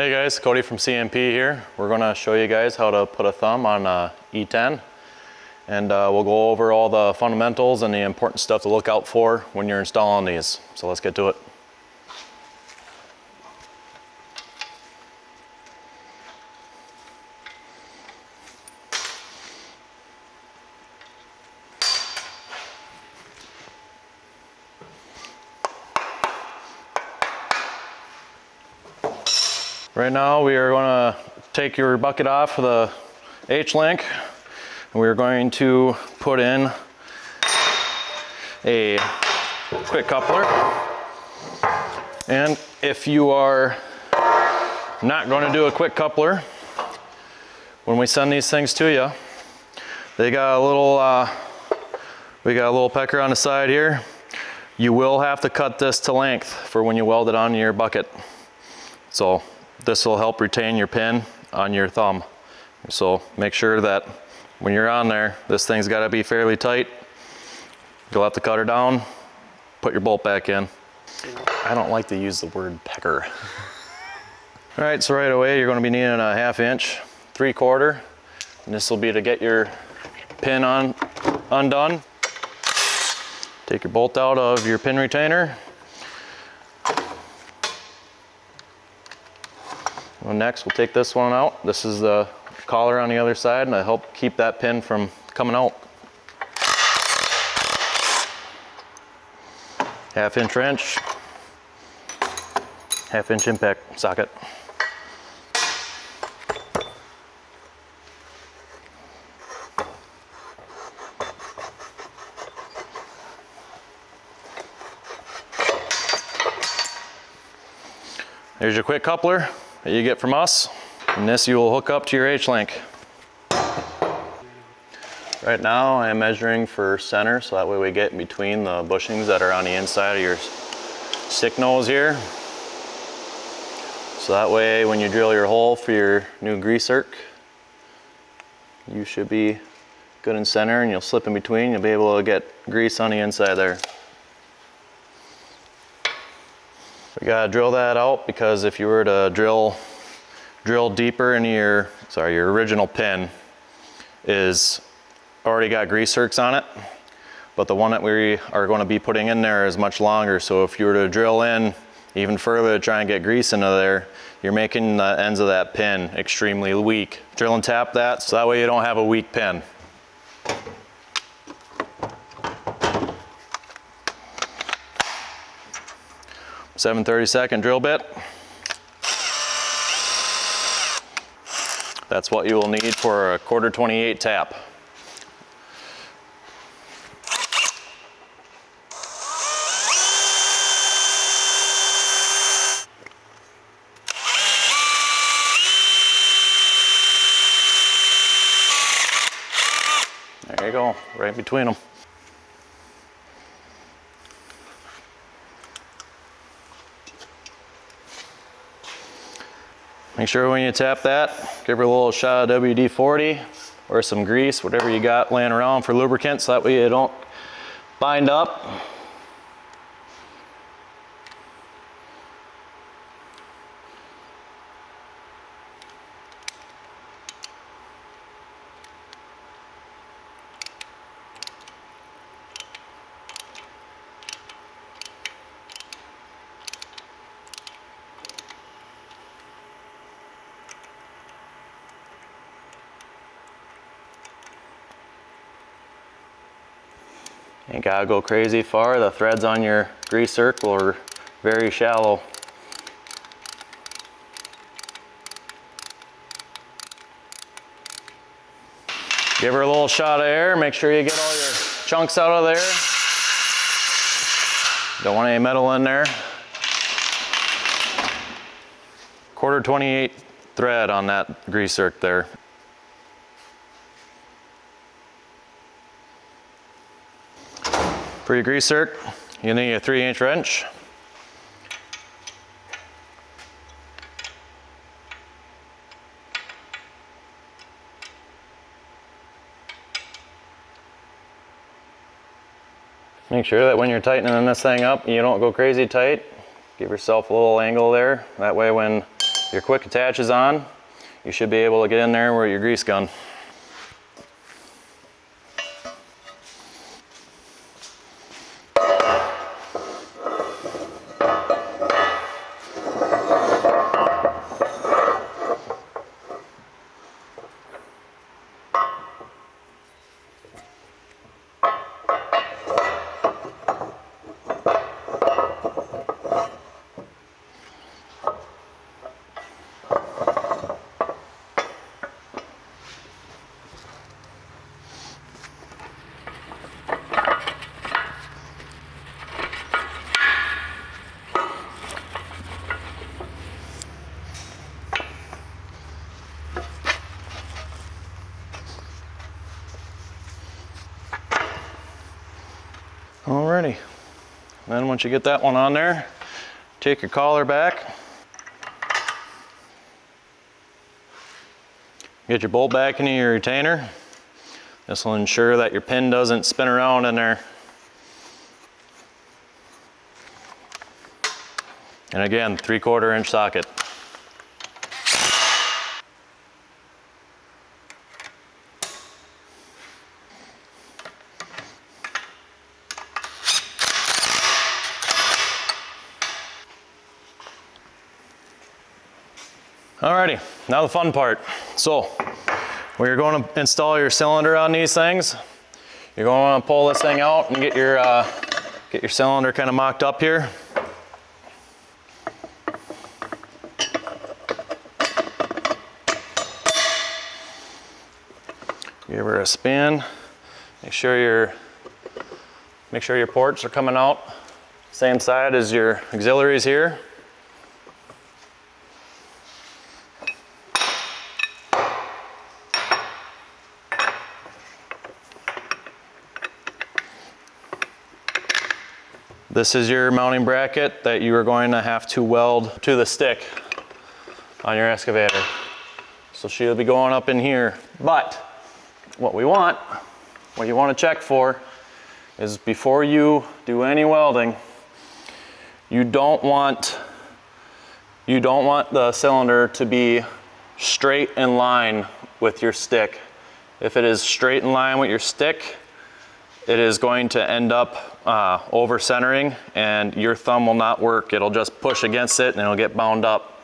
Hey guys, Cody from CMP here. We're going to show you guys how to put a thumb on a E10, and we'll go over all the fundamentals and the important stuff to look out for when you're installing these. So let's get to it. Right now we are going to take your bucket off of the H-link, and we're going to put in a quick coupler. And if you are not going to do a quick coupler, when we send these things to you, they got a little we got a little pecker on the side here. You will have to cut this to length for when you weld it onto your bucket. So this will help retain your pin on your thumb. So make sure that when you're on there, this thing's got to be fairly tight. You'll have to cut her down, put your bolt back in. I don't like to use the word pecker. All right, so right away you're going to be needing a 1/2 inch, 3/4, and this will be to get your pin undone. Take your bolt out of your pin retainer. Well, next we'll take this one out. This is the collar on the other side, and I help keep that pin from coming out. 1/2 inch wrench, 1/2 inch impact socket. There's your quick coupler that you get from us, and this you will hook up to your H-link. Right now I am measuring for center, so that way we get in between the bushings that are on the inside of your stick nose here. So that way when you drill your hole for your new grease zerk, you should be good in center, and you'll slip in between. You'll be able to get grease on the inside there. We gotta drill that out, because if you were to drill deeper into your original pin is already got grease zerks on it, but the one that we are going to be putting in there is much longer. So if you were to drill in even further to try and get grease into there, you're making the ends of that pin extremely weak. Drill and tap that, so that way you don't have a weak pin. .7/32 drill bit. That's what you will need for a 1/4-28 tap. There you go, right between them. Make sure when you tap that, give her a little shot of WD-40 or some grease, whatever you got laying around for lubricant, so that way you don't bind up. Ain't gotta go crazy far. The threads on your grease zerk are very shallow. Give her a little shot of air. Make sure you get all your chunks out of there. Don't want any metal in there. 1/4-28 thread on that grease zerk there. For your grease zerk, you need a 3-inch wrench. Make sure that when you're tightening this thing up, you don't go crazy tight. Give yourself a little angle there. That way when your quick attach is on, you should be able to get in there with your grease gun. Alrighty, then once you get that one on there, take your collar back, get your bolt back into your retainer. This will ensure that your pin doesn't spin around in there. And again, 3/4 inch socket. Alrighty, now the fun part. So, when you're going to install your cylinder on these things, you're going to want to pull this thing out and get your cylinder kind of mocked up here. Give her a spin. Make sure your ports are coming out same side as your auxiliaries here. This is your mounting bracket that you are going to have to weld to the stick on your excavator. So she'll be going up in here. But what you want to check for is before you do any welding, you don't want the cylinder to be straight in line with your stick. If it is straight in line with your stick, it is going to end up over centering and your thumb will not work. It'll just push against it and it'll get bound up.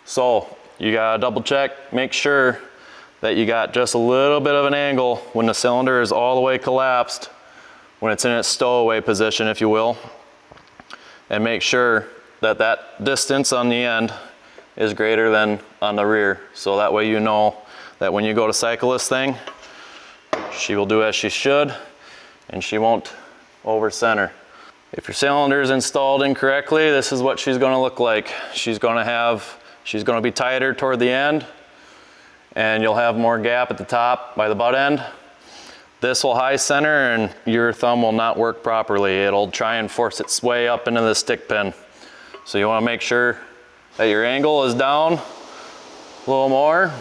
So you gotta double check, make sure that you got just a little bit of an angle when the cylinder is all the way collapsed, when it's in its stowaway position, if you will, and make sure that that distance on the end is greater than on the rear. So that way you know that when you go to cycle this thing, she will do as she should and she won't over center. If your cylinder is installed incorrectly, this is what she's going to look like. She's going to be tighter toward the end and you'll have more gap at the top by the butt end. This will high center and your thumb will not work properly. It'll try and force its way up into the stick pin. So you want to make sure that your angle is down a little more.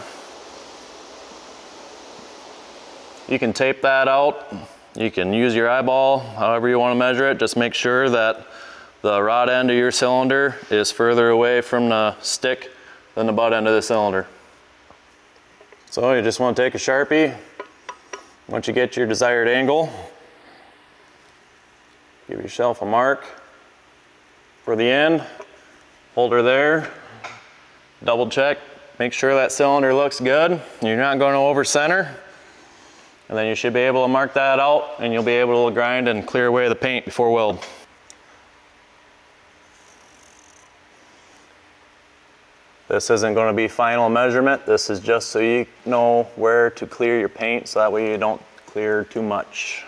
You can tape that out. You can use your eyeball, however you want to measure it. Just make sure that the rod end of your cylinder is further away from the stick than the butt end of the cylinder. So you just want to take a Sharpie. Once you get your desired angle, give yourself a mark for the end. Hold her there. Double check. Make sure that cylinder looks good. You're not going to over center. And then you should be able to mark that out and you'll be able to grind and clear away the paint before weld. This isn't going to be final measurement. This is just so you know where to clear your paint so that way you don't clear too much.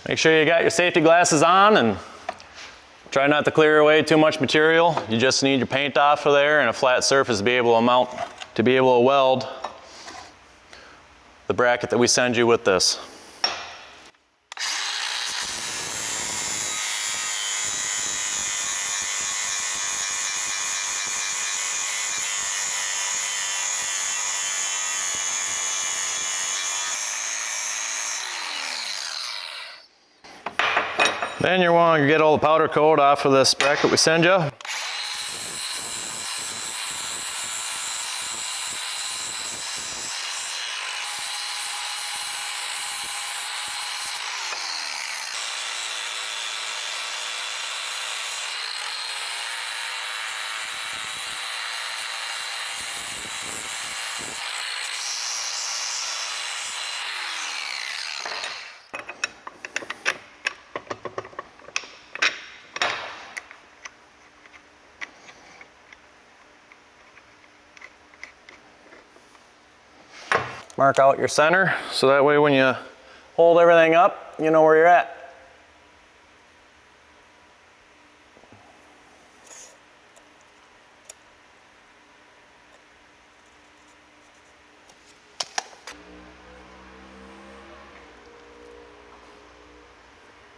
Make sure you got your safety glasses on and try not to clear away too much material. You just need your paint off of there and a flat surface to be able to weld the bracket that we send you with this. Then you want to get all the powder coat off of this bracket we send you. Mark out your center, so that way when you hold everything up, you know where you're at.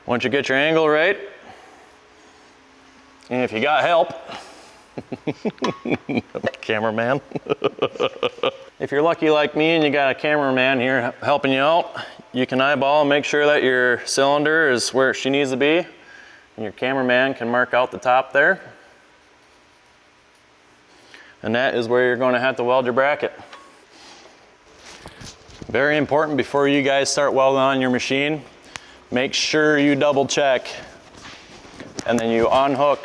Once you get your angle right, and if you got help, cameraman. If you're lucky like me and you got a cameraman here helping you out, you can eyeball and make sure that your cylinder is where she needs to be, and your cameraman can mark out the top there. And that is where you're going to have to weld your bracket. Very important before you guys start welding on your machine, make sure you double check and then you unhook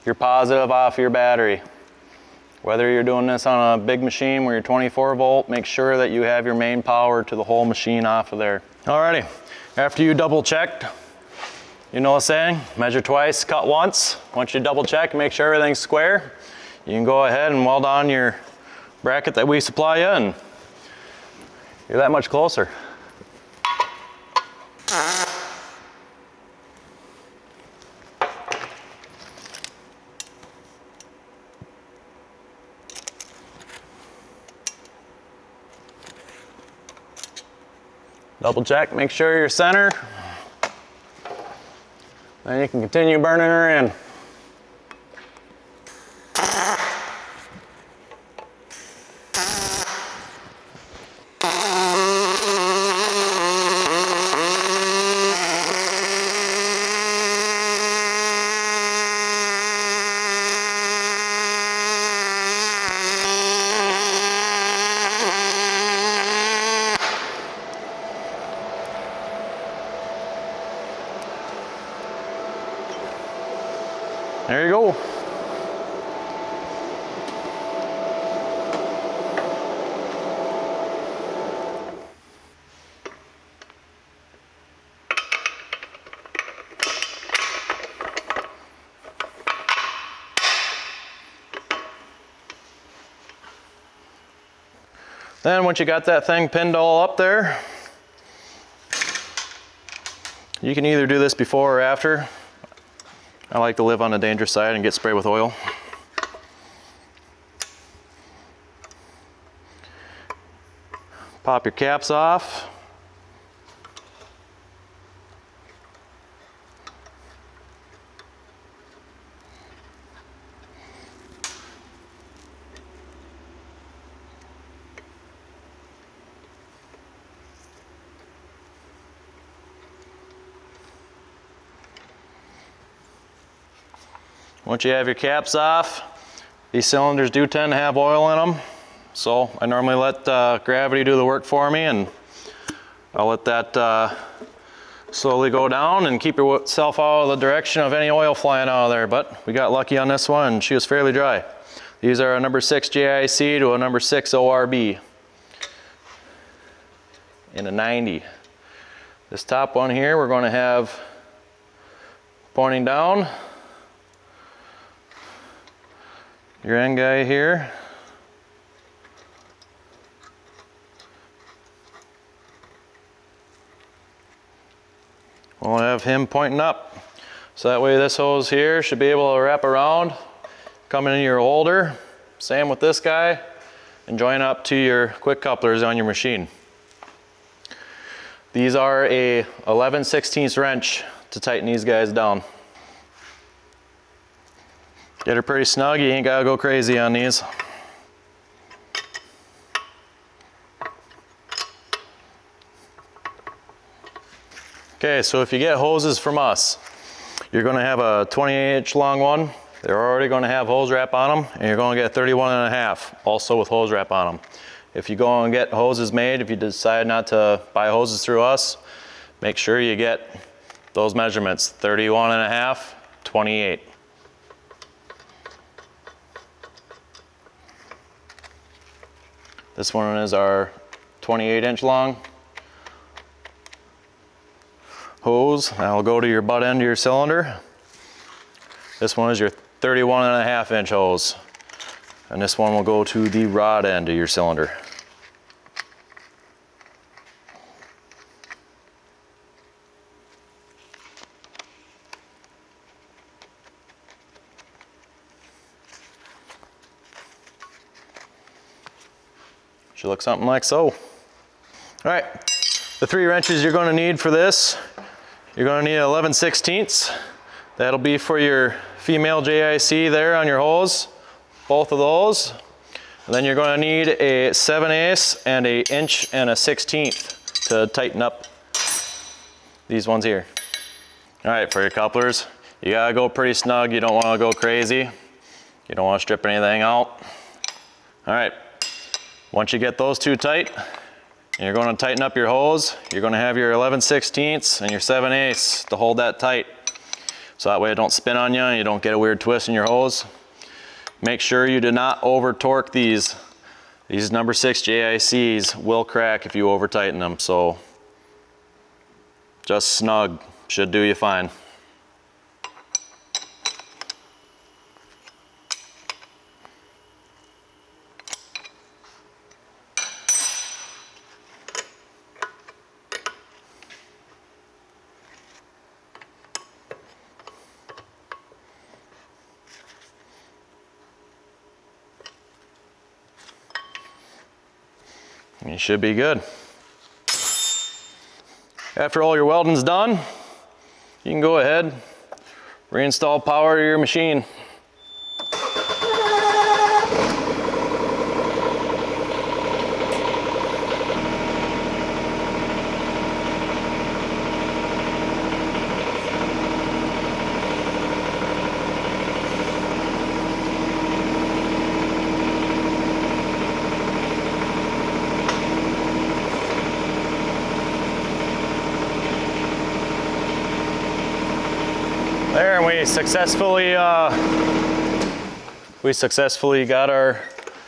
your positive off your battery. Whether you're doing this on a big machine where you're 24 volt, make sure that you have your main power to the whole machine off of there. Alrighty, after you double checked, you know the saying, measure twice, cut once. Once you double check, make sure everything's square, you can go ahead and weld on your bracket that we supply you, and you're that much closer. Double check, make sure you're center. Then you can continue burning her in. There you go. Then once you got that thing pinned all up there, you can either do this before or after. I like to live on the dangerous side and get sprayed with oil. Pop your caps off. Once you have your caps off, these cylinders do tend to have oil in them. So I normally let gravity do the work for me, and I'll let that slowly go down and keep yourself out of the direction of any oil flying out of there. But we got lucky on this one, and she was fairly dry. These are a number 6 JIC to a number 6 ORB in a 90. This top one here we're going to have pointing down. Your end guy here. We'll have him pointing up. So that way this hose here should be able to wrap around, come into your holder. Same with this guy, and join up to your quick couplers on your machine. These are a 11/16 wrench to tighten these guys down. Get her pretty snug, you ain't gotta go crazy on these. Okay, so if you get hoses from us, you're gonna have a 28-inch long one. They're already gonna have hose wrap on them, and you're gonna get 31.5, also with hose wrap on them. If you go and get hoses made, if you decide not to buy hoses through us, make sure you get those measurements, 31.5, 28. This one is our 28-inch long hose. That'll go to your butt end of your cylinder. This one is your 31.5-inch hose. And this one will go to the rod end of your cylinder. Should look something like so. All right, the 3 wrenches you're going to need for this, you're going to need 11/16. That'll be for your female JIC there on your hose, both of those. And then you're going to need a 7/8 and a 1 1/16 to tighten up these ones here. All right, for your couplers, you gotta go pretty snug. You don't want to go crazy. You don't want to strip anything out. All right. Once you get those 2 tight, you're going to tighten up your hose. You're going to have your 11/16 and your 7/8 to hold that tight. So that way it don't spin on you and you don't get a weird twist in your hose. Make sure you do not over torque these. These number 6 JICs will crack if you over tighten them. So just snug should do you fine. You should be good. After all your welding's done, you can go ahead, reinstall power to your machine. There, and we successfully got our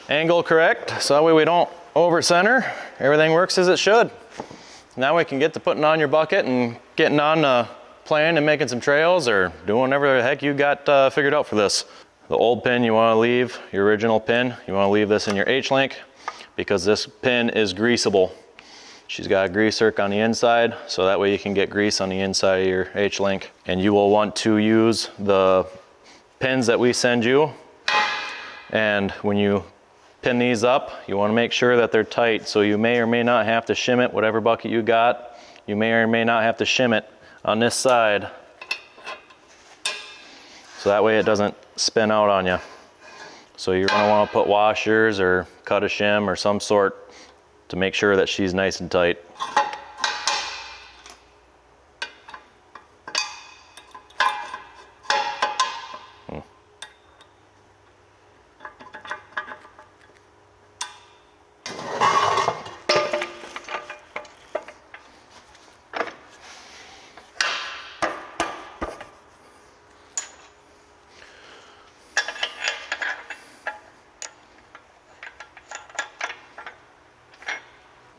angle correct, so that way we don't over center. Everything works as it should. Now we can get to putting on your bucket and getting on the plan and making some trails or doing whatever the heck you got figured out for this. The old pin you want to leave, your original pin, you want to leave this in your H-link because this pin is greasable. She's got a grease zerk on the inside, so that way you can get grease on the inside of your H-link. And you will want to use the pins that we send you. And when you pin these up, you want to make sure that they're tight. So you may or may not have to shim it, whatever bucket you got. You may or may not have to shim it on this side. So that way it doesn't spin out on you. So you're going to want to put washers or cut a shim or some sort to make sure that she's nice and tight.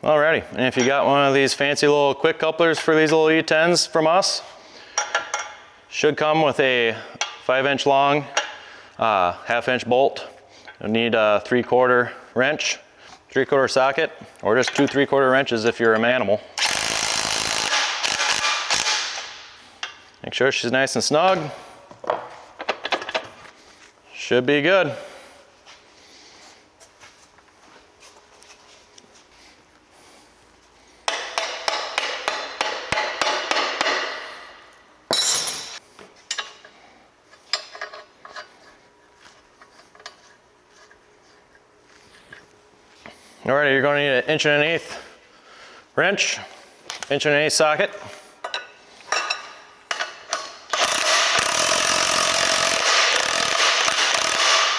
Alrighty, and if you got one of these fancy little quick couplers for these little E10s from us, should come with a 5-inch long, 1/2-inch bolt. You'll need a 3/4 wrench, 3/4 socket, or just 2 3/4 wrenches if you're a manimal. Make sure she's nice and snug. Should be good. Alright, you're going to need an 1 1/8 wrench, 1 1/8 socket.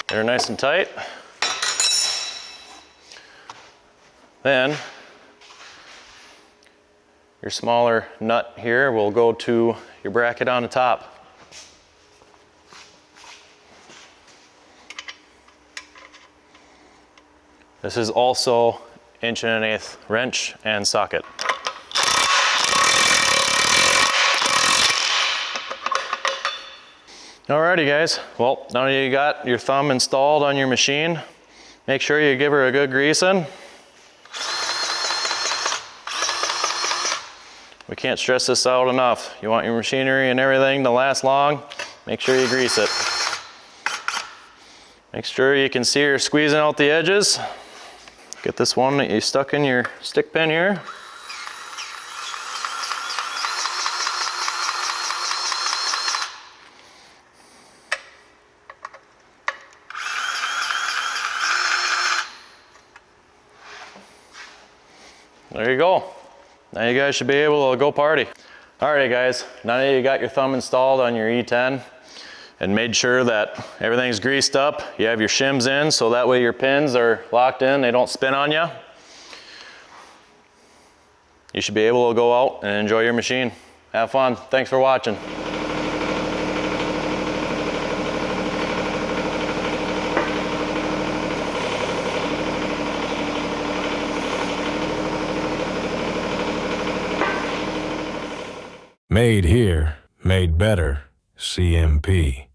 They're nice and tight. Then your smaller nut here will go to your bracket on the top. This is also 1.1" wrench and socket. Alrighty guys, well, now that you got your thumb installed on your machine, make sure you give her a good greasing. We can't stress this out enough. You want your machinery and everything to last long, make sure you grease it. Make sure you can see her squeezing out the edges. Get this one that you stuck in your stick pin here. There you go. Now you guys should be able to go party. Alright guys, now that you got your thumb installed on your E10 and made sure that everything's greased up, you have your shims in so that way your pins are locked in, they don't spin on you. You should be able to go out and enjoy your machine. Have fun. Thanks for watching. Made here, made better, CMP.